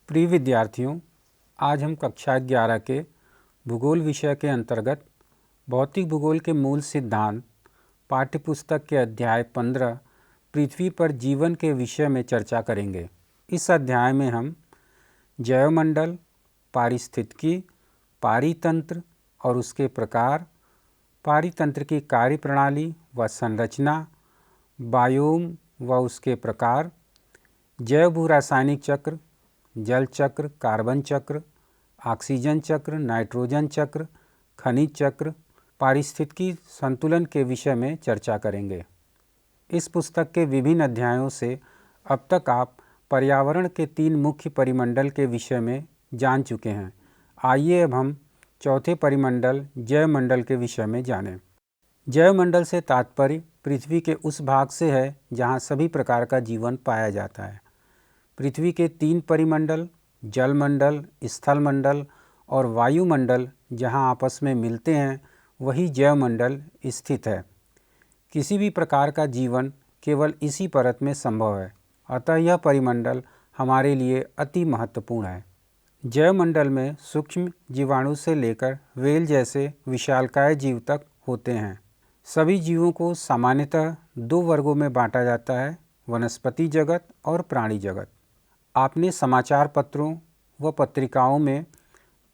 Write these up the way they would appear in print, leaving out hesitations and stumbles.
प्रिय विद्यार्थियों, आज हम कक्षा 11 के भूगोल विषय के अंतर्गत भौतिक भूगोल के मूल सिद्धांत पाठ्यपुस्तक के अध्याय 15 पृथ्वी पर जीवन के विषय में चर्चा करेंगे। इस अध्याय में हम जैवमंडल, पारिस्थितिकी, पारितंत्र और उसके प्रकार, पारितंत्र की कार्यप्रणाली व संरचना, बायोम व उसके प्रकार, जैव भूरासायनिक चक्र, जल चक्र, कार्बन चक्र, ऑक्सीजन चक्र, नाइट्रोजन चक्र, खनिज चक्र, पारिस्थितिकी संतुलन के विषय में चर्चा करेंगे। इस पुस्तक के विभिन्न अध्यायों से अब तक आप पर्यावरण के 3 मुख्य परिमंडल के विषय में जान चुके हैं। आइए अब हम चौथे परिमंडल जैवमंडल के विषय में जानें। जैवमंडल से तात्पर्य पृथ्वी के उस भाग से है जहाँ सभी प्रकार का जीवन पाया जाता है। पृथ्वी के 3 परिमंडल जलमंडल, स्थलमंडल और वायुमंडल जहाँ आपस में मिलते हैं वही जैवमंडल स्थित है। किसी भी प्रकार का जीवन केवल इसी परत में संभव है, अतः यह परिमंडल हमारे लिए अति महत्वपूर्ण है। जैवमंडल में सूक्ष्म जीवाणु से लेकर व्हेल जैसे विशालकाय जीव तक होते हैं। सभी जीवों को सामान्यतः 2 वर्गों में बांटा जाता है, वनस्पति जगत और प्राणी जगत। आपने समाचार पत्रों व पत्रिकाओं में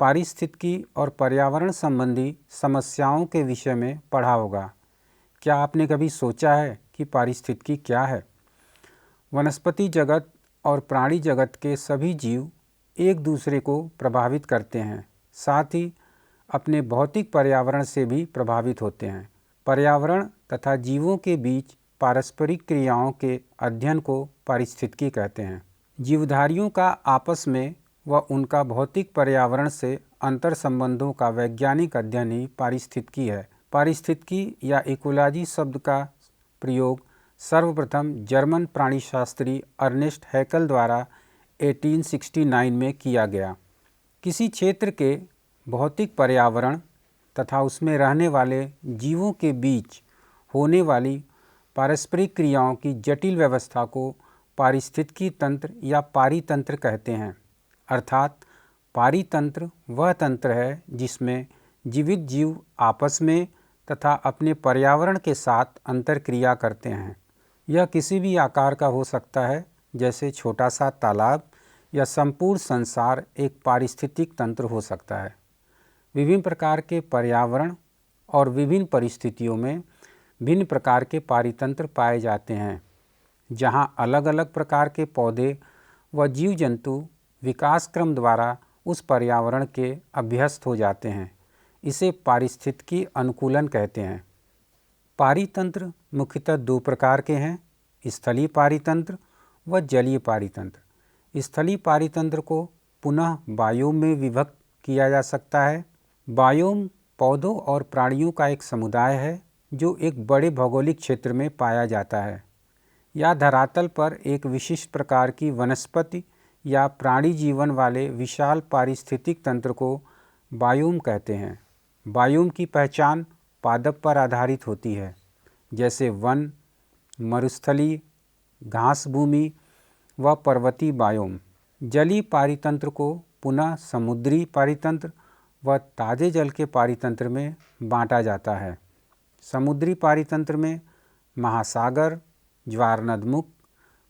पारिस्थितिकी और पर्यावरण संबंधी समस्याओं के विषय में पढ़ा होगा। क्या आपने कभी सोचा है कि पारिस्थितिकी क्या है? वनस्पति जगत और प्राणी जगत के सभी जीव एक दूसरे को प्रभावित करते हैं, साथ ही अपने भौतिक पर्यावरण से भी प्रभावित होते हैं। पर्यावरण तथा जीवों के बीच पारस्परिक क्रियाओं के अध्ययन को पारिस्थितिकी कहते हैं। जीवधारियों का आपस में व उनका भौतिक पर्यावरण से अंतर संबंधों का वैज्ञानिक अध्ययन ही पारिस्थितिकी है। पारिस्थितिकी या इकोलॉजी शब्द का प्रयोग सर्वप्रथम जर्मन प्राणीशास्त्री अर्नेस्ट हैकल द्वारा 1869 में किया गया। किसी क्षेत्र के भौतिक पर्यावरण तथा उसमें रहने वाले जीवों के बीच होने वाली पारस्परिक क्रियाओं की जटिल व्यवस्था को पारिस्थितिकी तंत्र या पारितंत्र कहते हैं। अर्थात पारितंत्र वह तंत्र है जिसमें जीवित जीव आपस में तथा अपने पर्यावरण के साथ अंतरक्रिया करते हैं। यह किसी भी आकार का हो सकता है, जैसे छोटा सा तालाब, या संपूर्ण संसार एक पारिस्थितिक तंत्र हो सकता है। विभिन्न प्रकार के पर्यावरण और विभिन्न परिस्थितियों में भिन्न प्रकार के पारितंत्र पाए जाते हैं, जहाँ अलग अलग प्रकार के पौधे व जीव जंतु विकास क्रम द्वारा उस पर्यावरण के अभ्यस्त हो जाते हैं। इसे पारिस्थितिकी अनुकूलन कहते हैं। पारितंत्र मुख्यतः 2 प्रकार के हैं, स्थलीय पारितंत्र व जलीय पारितंत्र। स्थलीय पारितंत्र को पुनः बायोम में विभक्त किया जा सकता है। बायोम पौधों और प्राणियों का एक समुदाय है जो एक बड़े भौगोलिक क्षेत्र में पाया जाता है या धरातल पर एक विशिष्ट प्रकार की वनस्पति या प्राणी जीवन वाले विशाल पारिस्थितिक तंत्र को बायोम कहते हैं। बायोम की पहचान पादप पर आधारित होती है, जैसे वन, मरुस्थलीय, घास भूमि व पर्वतीय बायोम। जलीय पारितंत्र को पुनः समुद्री पारितंत्र व ताजे जल के पारितंत्र में बांटा जाता है। समुद्री पारितंत्र में महासागर, ज्वारनदमुख,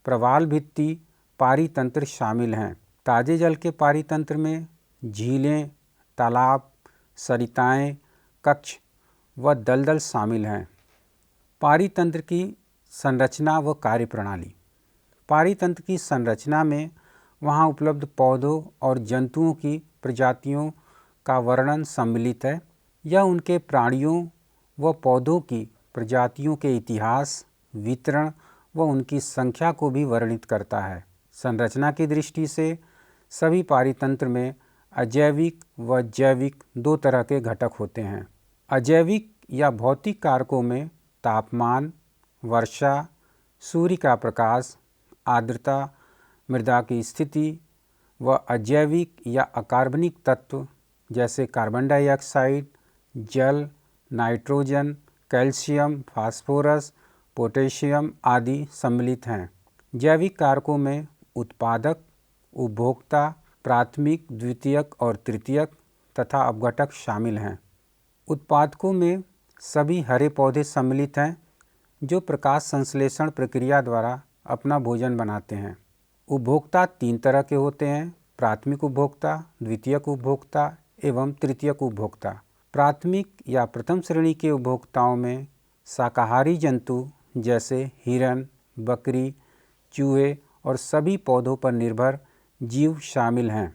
प्रवाल भित्ति पारितंत्र शामिल हैं। ताजे जल के पारितंत्र में झीलें, तालाब, सरिताएं, कच्छ व दलदल शामिल हैं। पारितंत्र की संरचना व कार्यप्रणाली। पारितंत्र की संरचना में वहाँ उपलब्ध पौधों और जंतुओं की प्रजातियों का वर्णन सम्मिलित है। यह उनके प्राणियों व पौधों की प्रजातियों के इतिहास, वितरण व उनकी संख्या को भी वर्णित करता है। संरचना की दृष्टि से सभी पारितंत्र में अजैविक व जैविक 2 तरह के घटक होते हैं। अजैविक या भौतिक कारकों में तापमान, वर्षा, सूर्य का प्रकाश, आर्द्रता, मृदा की स्थिति व अजैविक या अकार्बनिक तत्व जैसे कार्बन डाइऑक्साइड, जल, नाइट्रोजन, कैल्शियम, फास्फोरस, पोटेशियम आदि सम्मिलित हैं। जैविक कारकों में उत्पादक, उपभोक्ता, प्राथमिक, द्वितीयक और तृतीयक तथा अपघटक शामिल हैं। उत्पादकों में सभी हरे पौधे सम्मिलित हैं जो प्रकाश संश्लेषण प्रक्रिया द्वारा अपना भोजन बनाते हैं। उपभोक्ता 3 तरह के होते हैं: प्राथमिक उपभोक्ता, द्वितीयक उपभोक्ता एवं तृतीयक उपभोक्ता। प्राथमिक या प्रथम श्रेणी के उपभोक्ताओं में शाकाहारी जंतु जैसे हिरन, बकरी, चूहे और सभी पौधों पर निर्भर जीव शामिल हैं।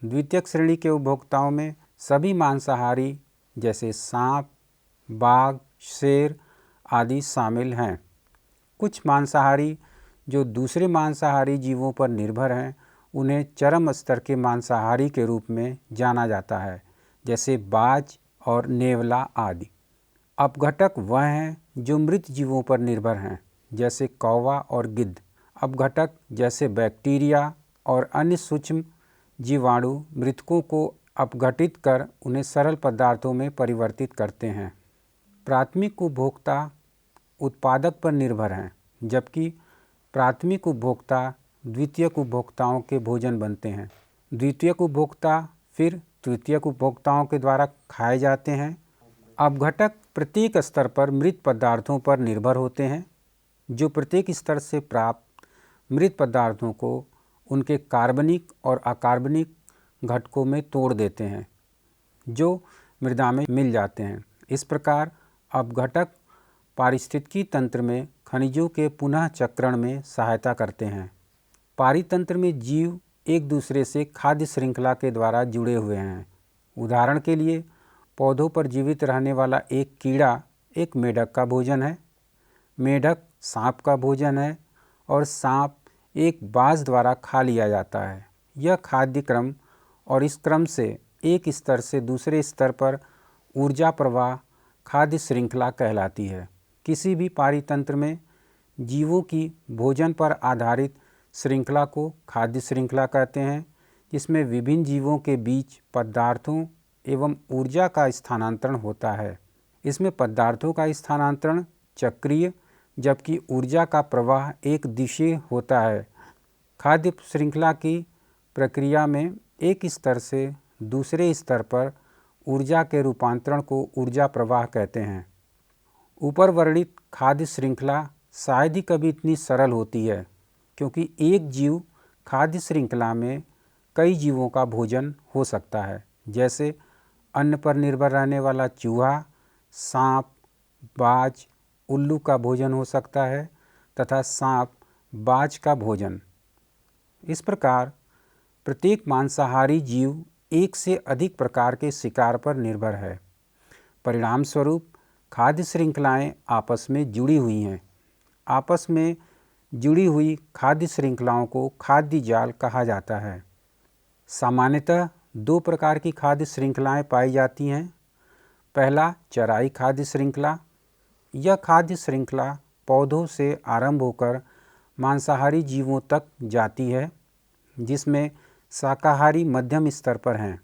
द्वितीयक श्रेणी के उपभोक्ताओं में सभी मांसाहारी जैसे सांप, बाघ, शेर आदि शामिल हैं। कुछ मांसाहारी जो दूसरे मांसाहारी जीवों पर निर्भर हैं उन्हें चरम स्तर के मांसाहारी के रूप में जाना जाता है, जैसे बाज और नेवला आदि। अपघटक वह हैं जो मृत जीवों पर निर्भर हैं, जैसे कौवा और गिद्ध। अपघटक जैसे बैक्टीरिया और अन्य सूक्ष्म जीवाणु मृतकों को अपघटित कर उन्हें सरल पदार्थों में परिवर्तित करते हैं। प्राथमिक उपभोक्ता उत्पादक पर निर्भर हैं, जबकि प्राथमिक उपभोक्ता द्वितीयक उपभोक्ताओं के भोजन बनते हैं। द्वितीयक उपभोक्ता फिर तृतीयक उपभोक्ताओं के द्वारा खाए जाते हैं। अपघटक प्रत्येक स्तर पर मृत पदार्थों पर निर्भर होते हैं, जो प्रत्येक स्तर से प्राप्त मृत पदार्थों को उनके कार्बनिक और अकार्बनिक घटकों में तोड़ देते हैं, जो मृदा में मिल जाते हैं। इस प्रकार अपघटक पारिस्थितिकी तंत्र में खनिजों के पुनः चक्रण में सहायता करते हैं। पारितंत्र में जीव एक दूसरे से खाद्य श्रृंखला के द्वारा जुड़े हुए हैं। उदाहरण के लिए पौधों पर जीवित रहने वाला एक कीड़ा एक मेढक का भोजन है, मेढक सांप का भोजन है और सांप एक बाज द्वारा खा लिया जाता है। यह खाद्य क्रम और इस क्रम से एक स्तर से दूसरे स्तर पर ऊर्जा प्रवाह खाद्य श्रृंखला कहलाती है। किसी भी पारितंत्र में जीवों की भोजन पर आधारित श्रृंखला को खाद्य श्रृंखला कहते हैं, जिसमें विभिन्न जीवों के बीच पदार्थों एवं ऊर्जा का स्थानांतरण होता है। इसमें पदार्थों का स्थानांतरण चक्रीय जबकि ऊर्जा का प्रवाह एक दिशीय होता है। खाद्य श्रृंखला की प्रक्रिया में एक स्तर से दूसरे स्तर पर ऊर्जा के रूपांतरण को ऊर्जा प्रवाह कहते हैं। ऊपर वर्णित खाद्य श्रृंखला शायद ही कभी इतनी सरल होती है, क्योंकि एक जीव खाद्य श्रृंखला में कई जीवों का भोजन हो सकता है, जैसे अन्न पर निर्भर रहने वाला चूहा, सांप, बाज, उल्लू का भोजन हो सकता है तथा सांप बाज का भोजन। इस प्रकार प्रत्येक मांसाहारी जीव एक से अधिक प्रकार के शिकार पर निर्भर है। परिणाम स्वरूप खाद्य श्रृंखलाएं आपस में जुड़ी हुई हैं। आपस में जुड़ी हुई खाद्य श्रृंखलाओं को खाद्य जाल कहा जाता है। सामान्यतः 2 प्रकार की खाद्य श्रृंखलाएं पाई जाती हैं। पहला चराई खाद्य श्रृंखला। यह खाद्य श्रृंखला पौधों से आरंभ होकर मांसाहारी जीवों तक जाती है, जिसमें शाकाहारी मध्यम स्तर पर हैं।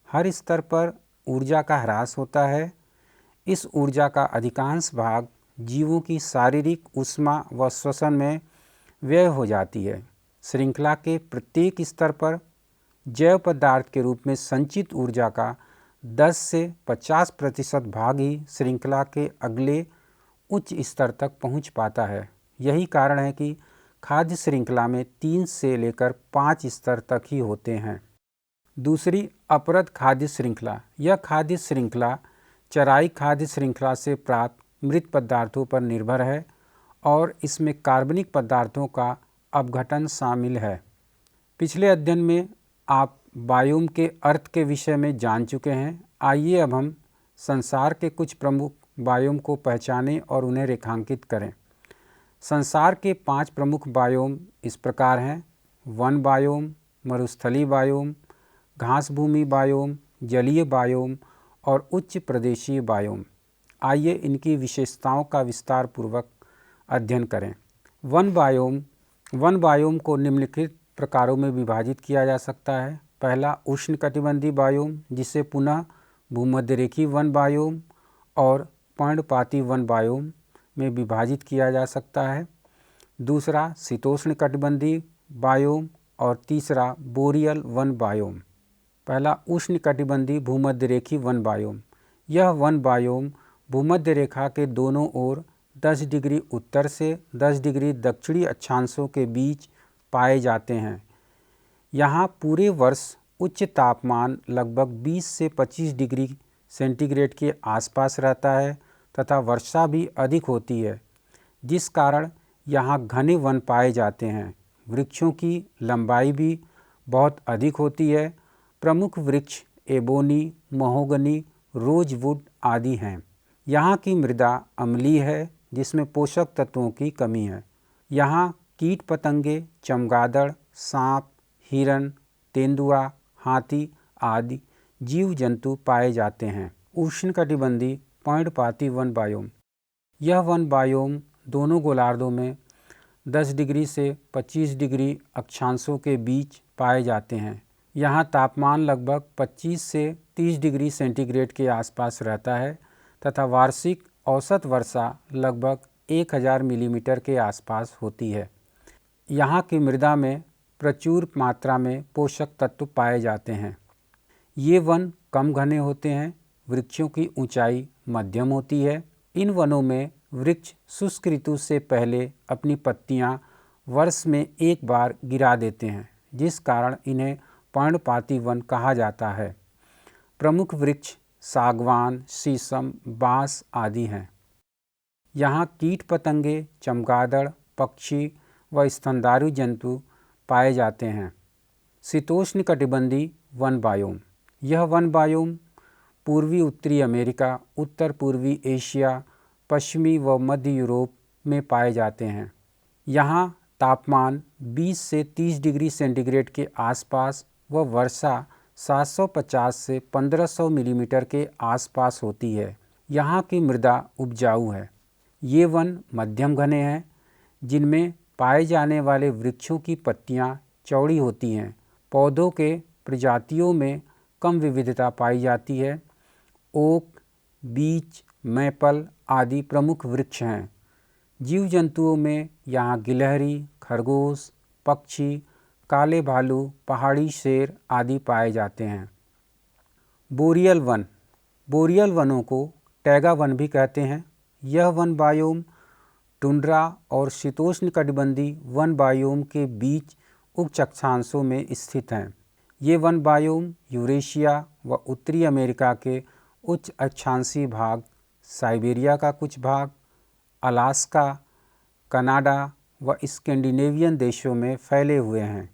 हर स्तर पर ऊर्जा का ह्रास होता है। इस ऊर्जा का अधिकांश भाग जीवों की शारीरिक ऊष्मा व श्वसन में व्यय हो जाती है। श्रृंखला के प्रत्येक स्तर पर जैव पदार्थ के रूप में संचित ऊर्जा का 10 से 50% भाग ही श्रृंखला के अगले उच्च स्तर तक पहुंच पाता है। यही कारण है कि खाद्य श्रृंखला में 3 से लेकर 5 स्तर तक ही होते हैं। दूसरी अपरद खाद्य श्रृंखला। यह खाद्य श्रृंखला चराई खाद्य श्रृंखला से प्राप्त मृत पदार्थों पर निर्भर है और इसमें कार्बनिक पदार्थों का अपघटन शामिल है। पिछले अध्ययन में आप बायोम के अर्थ के विषय में जान चुके हैं। आइए अब हम संसार के कुछ प्रमुख बायोम को पहचानें और उन्हें रेखांकित करें। संसार के 5 प्रमुख बायोम इस प्रकार हैं: वन बायोम, मरुस्थलीय बायोम, घास भूमि बायोम, जलीय बायोम और उच्च प्रदेशीय बायोम। आइए इनकी विशेषताओं का विस्तार पूर्वक अध्ययन करें। वन बायोम को निम्नलिखित प्रकारों में विभाजित किया जा सकता है। पहला उष्णकटिबंधीय बायोम, जिसे पुनः भूमध्यरेखीय वन बायोम और पर्णपाती वन बायोम में विभाजित किया जा सकता है। दूसरा शीतोष्णकटिबंधीय बायोम और तीसरा बोरियल वन बायोम। पहला उष्णकटिबंधीय भूमध्यरेखीय वन बायोम। यह वन बायोम भूमध्य रेखा के दोनों ओर 10 डिग्री उत्तर से 10 डिग्री दक्षिणी अक्षांशों के बीच पाए जाते हैं। यहाँ पूरे वर्ष उच्च तापमान लगभग 20 से 25 डिग्री सेंटीग्रेड के आसपास रहता है तथा वर्षा भी अधिक होती है, जिस कारण यहाँ घने वन पाए जाते हैं। वृक्षों की लंबाई भी बहुत अधिक होती है। प्रमुख वृक्ष एबोनी, महोगनी, रोजवुड आदि हैं। यहाँ की मृदा अम्लीय है, जिसमें पोषक तत्वों की कमी है। यहाँ कीट पतंगे, चमगादड़, सांप, हिरन, तेंदुआ, हाथी आदि जीव जंतु पाए जाते हैं। उष्णकटिबंधीय पर्णपाती वन बायोम। यह वन बायोम दोनों गोलार्धों में 10 डिग्री से 25 डिग्री अक्षांशों के बीच पाए जाते हैं। यहाँ तापमान लगभग 25 से 30 डिग्री सेंटीग्रेड के आसपास रहता है तथा वार्षिक औसत वर्षा लगभग 1000 मिलीमीटर के आसपास होती है। यहाँ की मृदा में प्रचुर मात्रा में पोषक तत्व पाए जाते हैं। ये वन कम घने होते हैं। वृक्षों की ऊंचाई मध्यम होती है। इन वनों में वृक्ष शुष्क ऋतु से पहले अपनी पत्तियां वर्ष में एक बार गिरा देते हैं, जिस कारण इन्हें पर्णपाती वन कहा जाता है। प्रमुख वृक्ष सागवान, शीशम, बांस आदि हैं। यहाँ कीट पतंगे, चमगादड़, पक्षी व स्तनधारी जंतु पाए जाते हैं। शीतोष्णकटिबंधीय वन बायोम। यह वन बायोम पूर्वी उत्तरी अमेरिका, उत्तर पूर्वी एशिया, पश्चिमी व मध्य यूरोप में पाए जाते हैं। यहाँ तापमान 20 से 30 डिग्री सेंटीग्रेड के आसपास व वर्षा 750 से 1500 मिलीमीटर के आसपास होती है। यहाँ की मृदा उपजाऊ है। ये वन मध्यम घने हैं, जिनमें पाए जाने वाले वृक्षों की पत्तियाँ चौड़ी होती हैं। पौधों के प्रजातियों में कम विविधता पाई जाती है। ओक, बीच, मैपल आदि प्रमुख वृक्ष हैं। जीव जंतुओं में यहाँ गिलहरी, खरगोश, पक्षी, काले भालू, पहाड़ी शेर आदि पाए जाते हैं। Boreal one. बोरियल वनों को टैगा वन भी कहते हैं। यह वन बायोम टुंड्रा और शीतोष्णकटिबंधीय वन बायोम के बीच उच्च अक्षांशों में स्थित हैं। ये वन बायोम यूरेशिया व उत्तरी अमेरिका के उच्च अक्षांशीय भाग, साइबेरिया का कुछ भाग, अलास्का, कनाडा व स्कैंडिनेवियन देशों में फैले हुए हैं।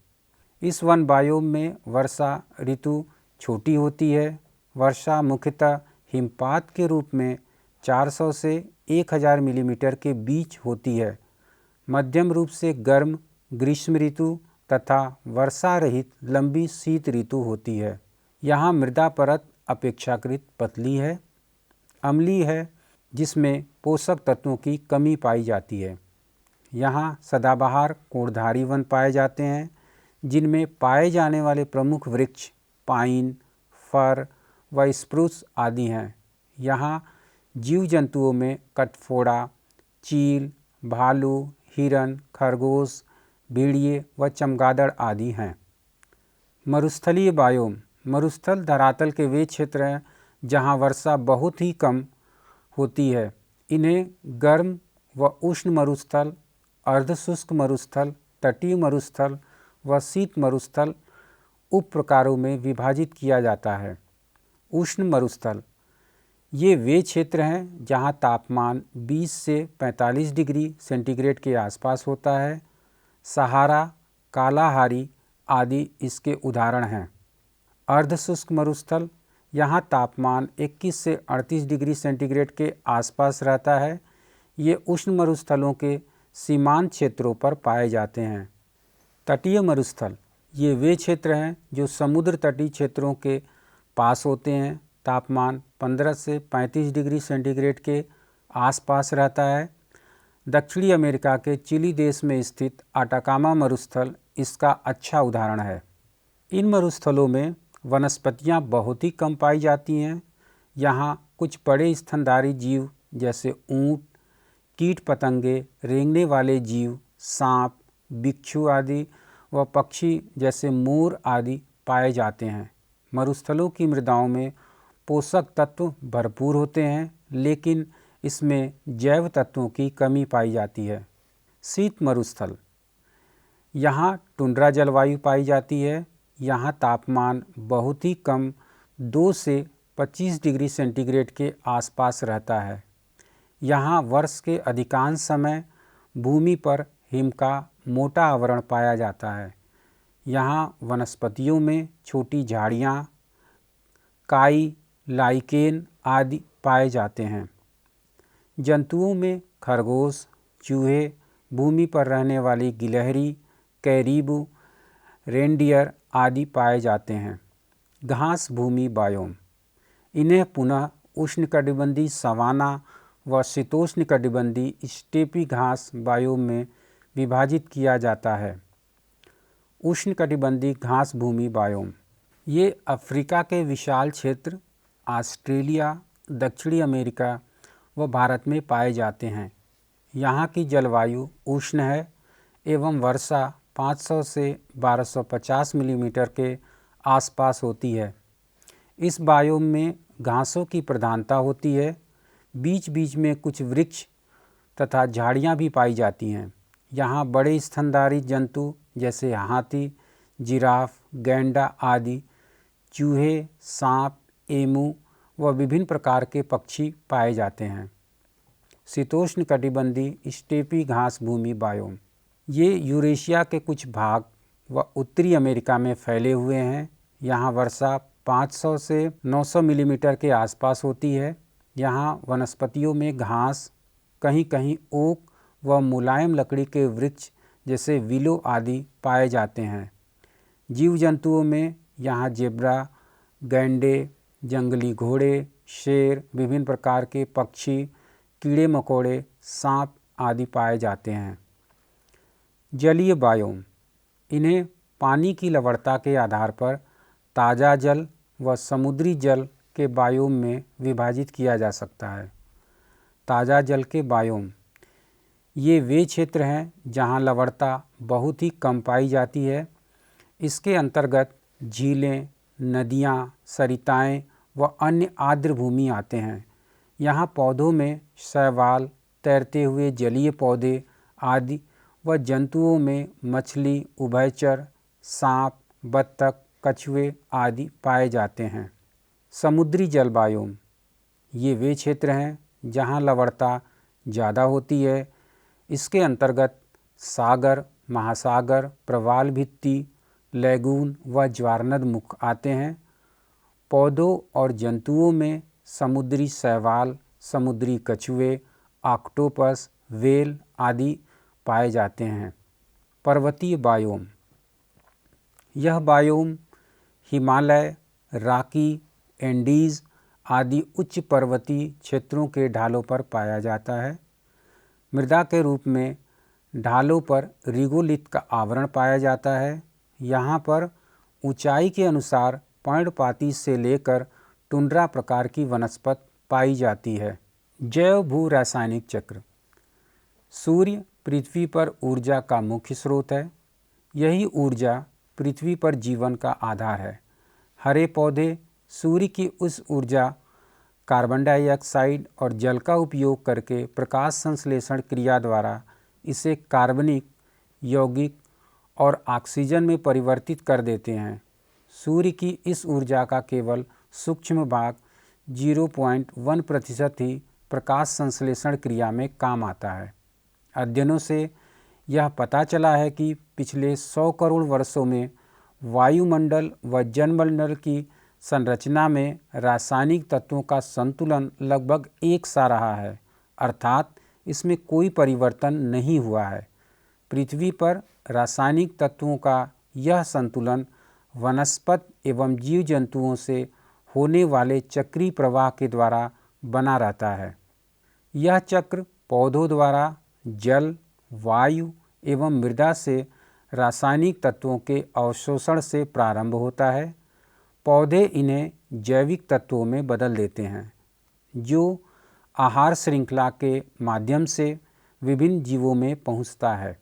इस वन बायोम में वर्षा ऋतु छोटी होती है। वर्षा मुख्यतः हिमपात के रूप में 400 से 1000 मिलीमीटर के बीच होती है। मध्यम रूप से गर्म ग्रीष्म ऋतु तथा वर्षा रहित लंबी शीत ऋतु होती है। यहाँ मृदा परत अपेक्षाकृत पतली है, अम्लीय है, जिसमें पोषक तत्वों की कमी पाई जाती है। यहाँ सदाबहार कोणधारी वन पाए जाते हैं, जिनमें पाए जाने वाले प्रमुख वृक्ष पाइन, फर व स्प्रूस आदि हैं। यहाँ जीव जंतुओं में कटफोड़ा, चील, भालू, हिरन, खरगोश, भेड़िए व चमगादड़ आदि हैं। मरुस्थलीय बायोम। मरुस्थल धरातल के वे क्षेत्र हैं जहाँ वर्षा बहुत ही कम होती है। इन्हें गर्म व उष्ण मरुस्थल, अर्धशुष्क मरुस्थल, तटीय मरुस्थल व शीत मरुस्थल उप प्रकारों में विभाजित किया जाता है। उष्ण मरुस्थल ये वे क्षेत्र हैं जहाँ तापमान 20 से 45 डिग्री सेंटीग्रेड के आसपास होता है। सहारा, कालाहारी आदि इसके उदाहरण हैं। अर्धशुष्क मरुस्थल यहाँ तापमान 21 से 38 डिग्री सेंटीग्रेड के आसपास रहता है। ये उष्ण मरुस्थलों के सीमांत क्षेत्रों पर पाए जाते हैं। तटीय मरुस्थल ये वे क्षेत्र हैं जो समुद्र तटीय क्षेत्रों के पास होते हैं। तापमान 15 से 35 डिग्री सेंटीग्रेड के आसपास रहता है। दक्षिणी अमेरिका के चिली देश में स्थित आटाकामा मरुस्थल इसका अच्छा उदाहरण है। इन मरुस्थलों में वनस्पतियां बहुत ही कम पाई जाती हैं। यहाँ कुछ बड़े स्तनधारी जीव जैसे ऊंट, कीट पतंगे, रेंगने वाले जीव, सांप, बिच्छू आदि व पक्षी जैसे मोर आदि पाए जाते हैं। मरुस्थलों की मृदाओं में पोषक तत्व भरपूर होते हैं, लेकिन इसमें जैव तत्वों की कमी पाई जाती है। शीत मरुस्थल, यहाँ टुंड्रा जलवायु पाई जाती है। यहाँ तापमान बहुत ही कम 2 से 25 डिग्री सेंटीग्रेड के आसपास रहता है। यहाँ वर्ष के अधिकांश समय भूमि पर हिम का मोटा आवरण पाया जाता है। यहाँ वनस्पतियों में छोटी झाड़ियाँ, काई, लाइकेन आदि पाए जाते हैं। जंतुओं में खरगोश, चूहे, भूमि पर रहने वाली गिलहरी, कैरीबू, रेनडियर आदि पाए जाते हैं। घास भूमि बायोम, इन्हें पुनः उष्णकटिबंधीय सवाना व शीतोष्णकटिबंधीय स्टेपी घास बायोम में विभाजित किया जाता है। उष्णकटिबंधीय घास भूमि बायोम, ये अफ्रीका के विशाल क्षेत्र, ऑस्ट्रेलिया, दक्षिणी अमेरिका व भारत में पाए जाते हैं। यहाँ की जलवायु उष्ण है एवं वर्षा 500 से 1250 मिलीमीटर के आसपास होती है। इस बायोम में घासों की प्रधानता होती है। बीच बीच में कुछ वृक्ष तथा झाड़ियाँ भी पाई जाती हैं। यहाँ बड़े स्तनधारी जंतु जैसे हाथी, जिराफ, गैंडा आदि, चूहे, सांप, एमू व विभिन्न प्रकार के पक्षी पाए जाते हैं। शीतोष्ण कटिबंधीय स्टेपी घास भूमि बायोम, ये यूरेशिया के कुछ भाग व उत्तरी अमेरिका में फैले हुए हैं। यहाँ वर्षा 500 से 900 मिलीमीटर के आसपास होती है। यहाँ वनस्पतियों में घास, कहीं कहीं ओक व मुलायम लकड़ी के वृक्ष जैसे विलो आदि पाए जाते हैं। जीव जंतुओं में यहाँ जेब्रा, गैंडे, जंगली घोड़े, शेर, विभिन्न प्रकार के पक्षी, कीड़े मकोड़े, सांप आदि पाए जाते हैं। जलीय बायोम, इन्हें पानी की लवणता के आधार पर ताज़ा जल व समुद्री जल के बायोम में विभाजित किया जा सकता है। ताज़ा जल के बायोम, ये वे क्षेत्र हैं जहाँ लवणता बहुत ही कम पाई जाती है। इसके अंतर्गत झीलें, नदियाँ, सरिताएँ व अन्य आर्द्र भूमि आते हैं। यहाँ पौधों में शैवाल, तैरते हुए जलीय पौधे आदि व जंतुओं में मछली, उभयचर, सांप, बत्तख, कछुए आदि पाए जाते हैं। समुद्री जल बायोम, ये वे क्षेत्र हैं जहाँ लवणता ज़्यादा होती है। इसके अंतर्गत सागर, महासागर, प्रवाल भित्ति, लैगून व ज्वारनद मुख आते हैं। पौधों और जंतुओं में समुद्री शैवाल, समुद्री कछुए, ऑक्टोपस, व्हेल आदि पाए जाते हैं। पर्वतीय बायोम, यह बायोम हिमालय, राकी, एंडीज आदि उच्च पर्वतीय क्षेत्रों के ढालों पर पाया जाता है। मृदा के रूप में ढालों पर रिगोलिथ का आवरण पाया जाता है। यहाँ पर ऊंचाई के अनुसार पर्णपाती से लेकर टुंड्रा प्रकार की वनस्पति पाई जाती है। जैव भू रासायनिक चक्र, सूर्य पृथ्वी पर ऊर्जा का मुख्य स्रोत है। यही ऊर्जा पृथ्वी पर जीवन का आधार है। हरे पौधे सूर्य की उस ऊर्जा, कार्बन डाइऑक्साइड और जल का उपयोग करके प्रकाश संश्लेषण क्रिया द्वारा इसे कार्बनिक, यौगिक और ऑक्सीजन में परिवर्तित कर देते हैं। सूर्य की इस ऊर्जा का केवल सूक्ष्म भाग 0.1% ही प्रकाश संश्लेषण क्रिया में काम आता है। अध्ययनों से यह पता चला है कि पिछले 100 करोड़ वर्षों में वायुमंडल व जलमंडल की संरचना में रासायनिक तत्वों का संतुलन लगभग एक सा रहा है, अर्थात इसमें कोई परिवर्तन नहीं हुआ है। पृथ्वी पर रासायनिक तत्वों का यह संतुलन वनस्पति एवं जीव जंतुओं से होने वाले चक्रीय प्रवाह के द्वारा बना रहता है। यह चक्र पौधों द्वारा जल, वायु एवं मृदा से रासायनिक तत्वों के अवशोषण से प्रारंभ होता है। पौधे इन्हें जैविक तत्वों में बदल देते हैं, जो आहार श्रृंखला के माध्यम से विभिन्न जीवों में पहुंचता है।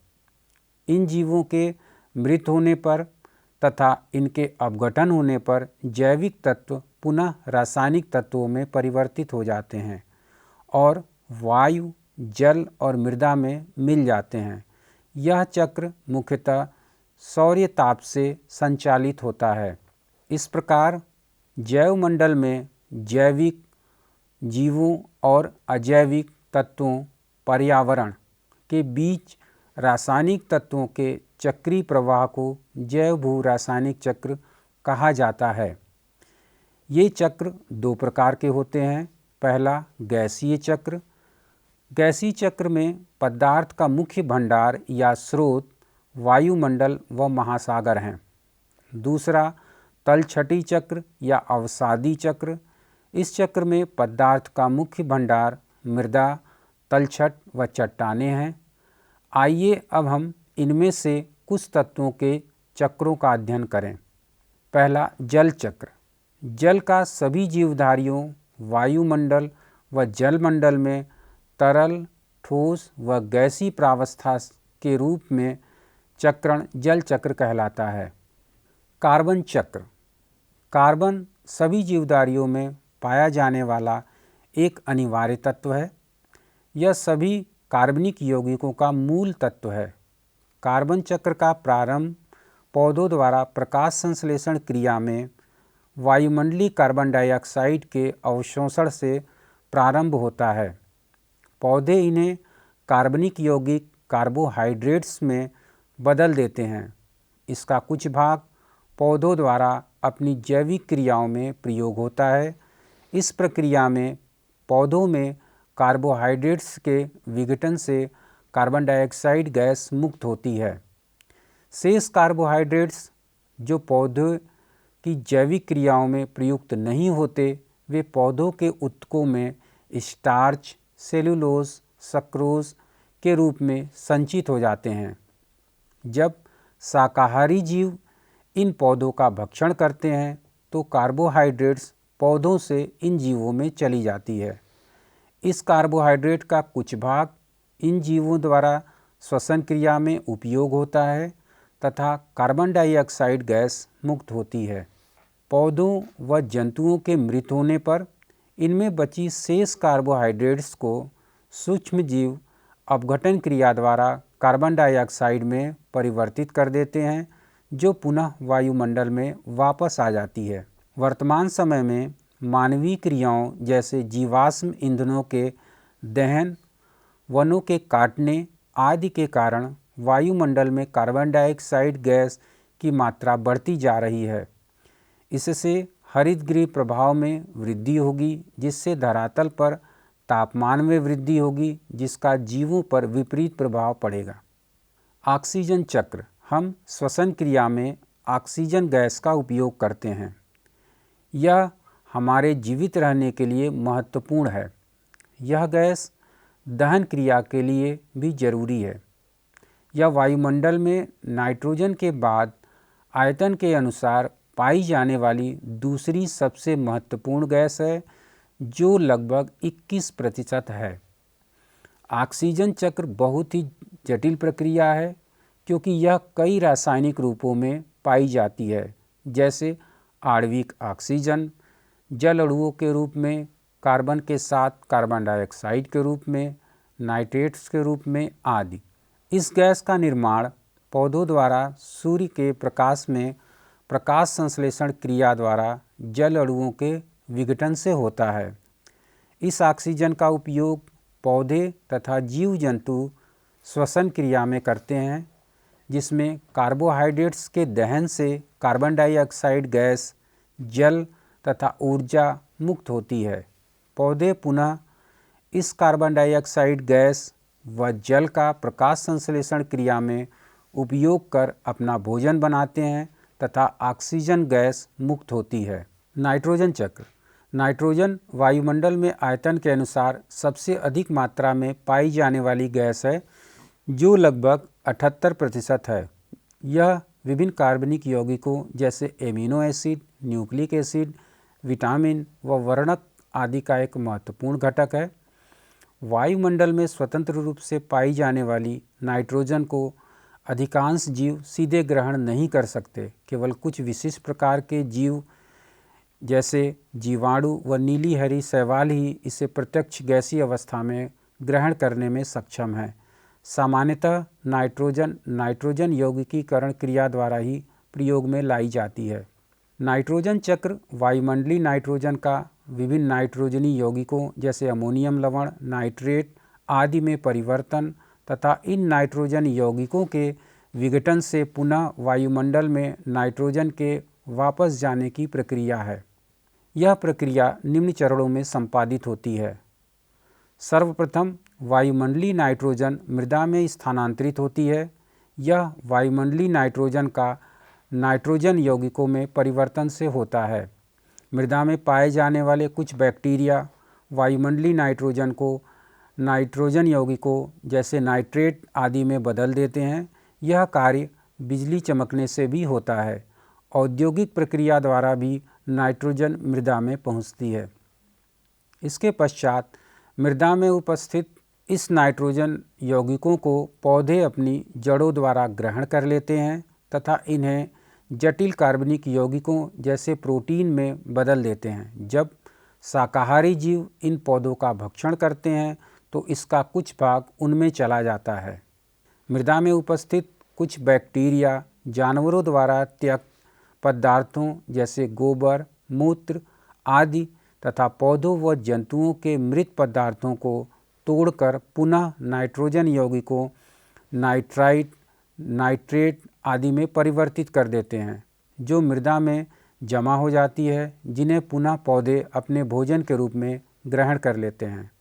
इन जीवों के मृत होने पर तथा इनके अपघटन होने पर जैविक तत्व पुनः रासायनिक तत्वों में परिवर्तित हो जाते हैं और वायु, जल और मृदा में मिल जाते हैं। यह चक्र मुख्यतः सौर्य ताप से संचालित होता है। इस प्रकार जैवमंडल में जैविक, जीवों और अजैविक तत्वों, पर्यावरण के बीच रासायनिक तत्वों के चक्रीय प्रवाह को जैव भू रासायनिक चक्र कहा जाता है। ये चक्र दो प्रकार के होते हैं। पहला गैसीय चक्र। गैसीय चक्र में पदार्थ का मुख्य भंडार या स्रोत वायुमंडल व महासागर हैं। दूसरा तलछटी चक्र या अवसादी चक्र। इस चक्र में पदार्थ का मुख्य भंडार मृदा, तलछट व चट्टानें हैं। आइए अब हम इनमें से कुछ तत्वों के चक्रों का अध्ययन करें। पहला जल चक्र। जल का सभी जीवधारियों, वायुमंडल व जलमंडल में तरल, ठोस व गैसीय प्रावस्था के रूप में चक्रण जल चक्र कहलाता है। कार्बन चक्र। कार्बन सभी जीवधारियों में पाया जाने वाला एक अनिवार्य तत्व है। यह सभी कार्बनिक यौगिकों का मूल तत्व है। कार्बन चक्र का प्रारंभ पौधों द्वारा प्रकाश संश्लेषण क्रिया में वायुमंडलीय कार्बन डाइऑक्साइड के अवशोषण से प्रारंभ होता है। पौधे इन्हें कार्बनिक यौगिक कार्बोहाइड्रेट्स में बदल देते हैं। इसका कुछ भाग पौधों द्वारा अपनी जैविक क्रियाओं में प्रयोग होता है। इस प्रक्रिया में पौधों में कार्बोहाइड्रेट्स के विघटन से कार्बन डाइऑक्साइड गैस मुक्त होती है। शेष कार्बोहाइड्रेट्स जो पौधे की जैविक क्रियाओं में प्रयुक्त नहीं होते, वे पौधों के ऊतकों में स्टार्च, सेलुलोज, सक्रोज के रूप में संचित हो जाते हैं। जब शाकाहारी जीव इन पौधों का भक्षण करते हैं तो कार्बोहाइड्रेट्स पौधों से इन जीवों में चली जाती है। इस कार्बोहाइड्रेट का कुछ भाग इन जीवों द्वारा श्वसन क्रिया में उपयोग होता है तथा कार्बन डाइऑक्साइड गैस मुक्त होती है। पौधों व जंतुओं के मृत होने पर इनमें बची शेष कार्बोहाइड्रेट्स को सूक्ष्म जीव अपघटन क्रिया द्वारा कार्बन डाइऑक्साइड में परिवर्तित कर देते हैं, जो पुनः वायुमंडल में वापस आ जाती है। वर्तमान समय में मानवीय क्रियाओं जैसे जीवाश्म ईंधनों के दहन, वनों के काटने आदि के कारण वायुमंडल में कार्बन डाइऑक्साइड गैस की मात्रा बढ़ती जा रही है। इससे हरितगृह प्रभाव में वृद्धि होगी, जिससे धरातल पर तापमान में वृद्धि होगी, जिसका जीवों पर विपरीत प्रभाव पड़ेगा। ऑक्सीजन चक्र। हम श्वसन क्रिया में ऑक्सीजन गैस का उपयोग करते हैं। यह हमारे जीवित रहने के लिए महत्वपूर्ण है। यह गैस दहन क्रिया के लिए भी जरूरी है। यह वायुमंडल में नाइट्रोजन के बाद आयतन के अनुसार पाई जाने वाली दूसरी सबसे महत्वपूर्ण गैस है, जो लगभग 21% है। ऑक्सीजन चक्र बहुत ही जटिल प्रक्रिया है, क्योंकि यह कई रासायनिक रूपों में पाई जाती है, जैसे आणविक ऑक्सीजन, जल अणुओं के रूप में, कार्बन के साथ कार्बन डाइऑक्साइड के रूप में, नाइट्रेट्स के रूप में आदि। इस गैस का निर्माण पौधों द्वारा सूर्य के प्रकाश में प्रकाश संश्लेषण क्रिया द्वारा जल अणुओं के विघटन से होता है। इस ऑक्सीजन का उपयोग पौधे तथा जीव जंतु श्वसन क्रिया में करते हैं, जिसमें कार्बोहाइड्रेट्स के दहन से कार्बन डाइऑक्साइड गैस, जल तथा ऊर्जा मुक्त होती है। पौधे पुनः इस कार्बन डाइऑक्साइड गैस व जल का प्रकाश संश्लेषण क्रिया में उपयोग कर अपना भोजन बनाते हैं तथा ऑक्सीजन गैस मुक्त होती है। नाइट्रोजन चक्र। नाइट्रोजन वायुमंडल में आयतन के अनुसार सबसे अधिक मात्रा में पाई जाने वाली गैस है, जो लगभग 78% है। यह विभिन्न कार्बनिक यौगिकों जैसे amino acid, nucleic acid, vitamin व वर्णक आदि का एक महत्वपूर्ण घटक है। वायुमंडल में स्वतंत्र रूप से पाई जाने वाली नाइट्रोजन को अधिकांश जीव सीधे ग्रहण नहीं कर सकते। केवल कुछ विशिष्ट प्रकार के जीव जैसे जीवाणु व नीली हरी शैवाल ही इसे प्रत्यक्ष गैसीय अवस्था में ग्रहण करने में सक्षम है। सामान्यतः नाइट्रोजन यौगिकीकरण क्रिया द्वारा ही प्रयोग में लाई जाती है। नाइट्रोजन चक्र वायुमंडलीय नाइट्रोजन का विभिन्न नाइट्रोजनी यौगिकों जैसे अमोनियम लवण, नाइट्रेट आदि में परिवर्तन तथा इन नाइट्रोजन यौगिकों के विघटन से पुनः वायुमंडल में नाइट्रोजन के वापस जाने की प्रक्रिया है। यह प्रक्रिया निम्न चरणों में संपादित होती है। सर्वप्रथम वायुमंडलीय नाइट्रोजन मृदा में स्थानांतरित होती है। यह वायुमंडलीय नाइट्रोजन का नाइट्रोजन यौगिकों में परिवर्तन से होता है। मृदा में पाए जाने वाले कुछ बैक्टीरिया वायुमंडलीय नाइट्रोजन को नाइट्रोजन यौगिकों जैसे नाइट्रेट आदि में बदल देते हैं। यह कार्य बिजली चमकने से भी होता है। औद्योगिक प्रक्रिया द्वारा भी नाइट्रोजन मृदा में पहुंचती है। इसके पश्चात मृदा में उपस्थित इस नाइट्रोजन यौगिकों को पौधे अपनी जड़ों द्वारा ग्रहण कर लेते हैं तथा इन्हें जटिल कार्बनिक यौगिकों जैसे प्रोटीन में बदल देते हैं। जब शाकाहारी जीव इन पौधों का भक्षण करते हैं तो इसका कुछ भाग उनमें चला जाता है। मृदा में उपस्थित कुछ बैक्टीरिया जानवरों द्वारा त्यक्त पदार्थों जैसे गोबर, मूत्र आदि तथा पौधों व जंतुओं के मृत पदार्थों को तोड़कर पुनः नाइट्रोजन यौगिकों नाइट्रेट आदि में परिवर्तित कर देते हैं, जो मृदा में जमा हो जाती है, जिन्हें पुनः पौधे अपने भोजन के रूप में ग्रहण कर लेते हैं।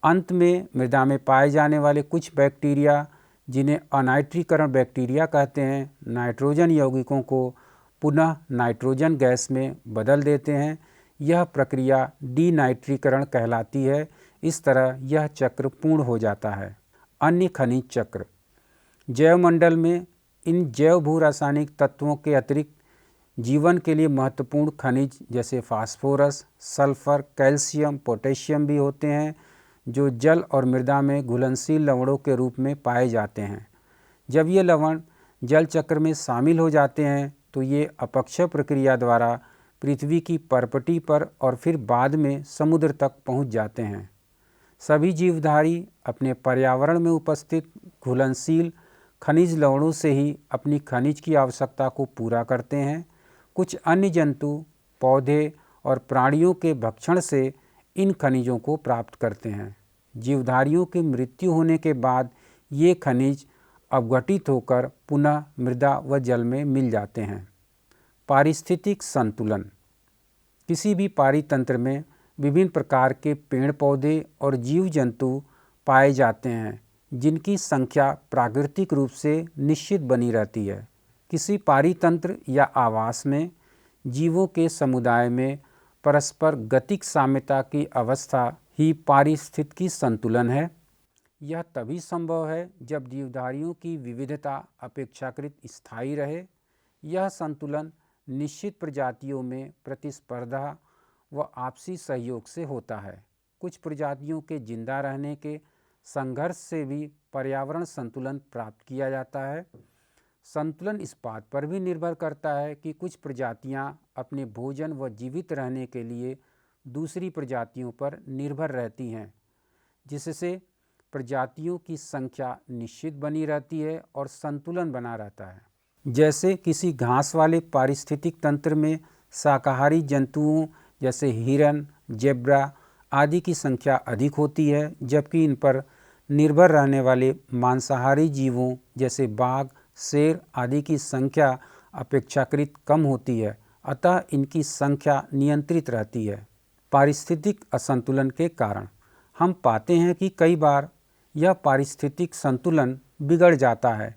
अंत में मृदा में पाए जाने वाले कुछ बैक्टीरिया, जिन्हें अनाइट्रीकरण बैक्टीरिया कहते हैं, नाइट्रोजन यौगिकों को पुनः नाइट्रोजन गैस में बदल देते हैं। यह प्रक्रिया डीनाइट्रीकरण कहलाती है। इस तरह यह चक्र पूर्ण हो जाता है। अन्य खनिज चक्र। जैवमंडल में इन जैव भू रासायनिक तत्वों के अतिरिक्त जीवन के लिए महत्वपूर्ण खनिज जैसे फास्फोरस, सल्फर, कैल्शियम, पोटेशियम भी होते हैं, जो जल और मृदा में घुलनशील लवणों के रूप में पाए जाते हैं। जब ये लवण जल चक्र में शामिल हो जाते हैं तो ये अपक्षय प्रक्रिया द्वारा पृथ्वी की परपटी पर और फिर बाद में समुद्र तक पहुंच जाते हैं। सभी जीवधारी अपने पर्यावरण में उपस्थित घुलनशील खनिज लवणों से ही अपनी खनिज की आवश्यकता को पूरा करते हैं। कुछ अन्य जंतु, पौधे और प्राणियों के भक्षण से इन खनिजों को प्राप्त करते हैं। जीवधारियों की मृत्यु होने के बाद ये खनिज अपघटित होकर पुनः मृदा व जल में मिल जाते हैं। पारिस्थितिक संतुलन। किसी भी पारितंत्र में विभिन्न प्रकार के पेड़ पौधे और जीव जंतु पाए जाते हैं, जिनकी संख्या प्राकृतिक रूप से निश्चित बनी रहती है। किसी पारितंत्र या आवास में जीवों के समुदाय में परस्पर गतिक साम्यता की अवस्था ही पारिस्थितिकी संतुलन है। यह तभी संभव है जब जीवधारियों की विविधता अपेक्षाकृत स्थायी रहे। यह संतुलन निश्चित प्रजातियों में प्रतिस्पर्धा व आपसी सहयोग से होता है। कुछ प्रजातियों के जिंदा रहने के संघर्ष से भी पर्यावरण संतुलन प्राप्त किया जाता है। संतुलन इस बात पर भी निर्भर करता है कि कुछ प्रजातियां अपने भोजन व जीवित रहने के लिए दूसरी प्रजातियों पर निर्भर रहती हैं, जिससे प्रजातियों की संख्या निश्चित बनी रहती है और संतुलन बना रहता है। जैसे किसी घास वाले पारिस्थितिक तंत्र में शाकाहारी जंतुओं जैसे हिरन, जेब्रा आदि की संख्या अधिक होती है, जबकि इन पर निर्भर रहने वाले मांसाहारी जीवों जैसे बाघ, शेर आदि की संख्या अपेक्षाकृत कम होती है। अतः इनकी संख्या नियंत्रित रहती है। पारिस्थितिक असंतुलन के कारण हम पाते हैं कि कई बार यह पारिस्थितिक संतुलन बिगड़ जाता है।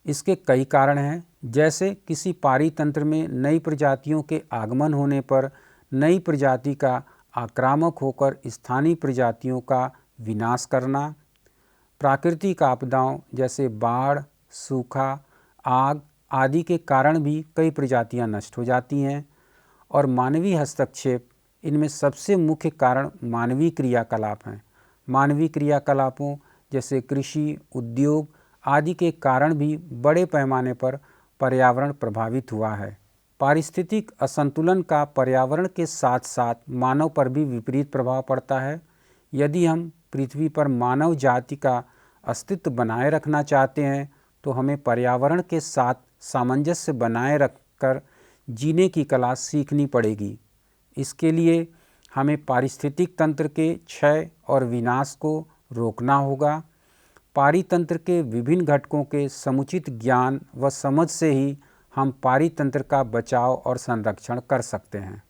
इसके कई कारण हैं, जैसे किसी पारितंत्र में नई प्रजातियों के आगमन होने पर नई प्रजाति का आक्रामक होकर स्थानीय प्रजातियों का विनाश करना, प्राकृतिक आपदाओं जैसे बाढ़, सूखा, आग आदि के कारण भी कई प्रजातियां नष्ट हो जाती हैं, और मानवीय हस्तक्षेप इनमें सबसे मुख्य कारण मानवीय क्रियाकलाप हैं। मानवीय क्रियाकलापों जैसे कृषि, उद्योग आदि के कारण भी बड़े पैमाने पर पर्यावरण प्रभावित हुआ है। पारिस्थितिक असंतुलन का पर्यावरण के साथ साथ मानव पर भी विपरीत प्रभाव पड़ता है। यदि हम पृथ्वी पर मानव जाति का अस्तित्व बनाए रखना चाहते हैं तो हमें पर्यावरण के साथ सामंजस्य बनाए रखकर जीने की कला सीखनी पड़ेगी। इसके लिए हमें पारिस्थितिक तंत्र के क्षय और विनाश को रोकना होगा। पारितंत्र के विभिन्न घटकों के समुचित ज्ञान व समझ से ही हम पारितंत्र का बचाव और संरक्षण कर सकते हैं।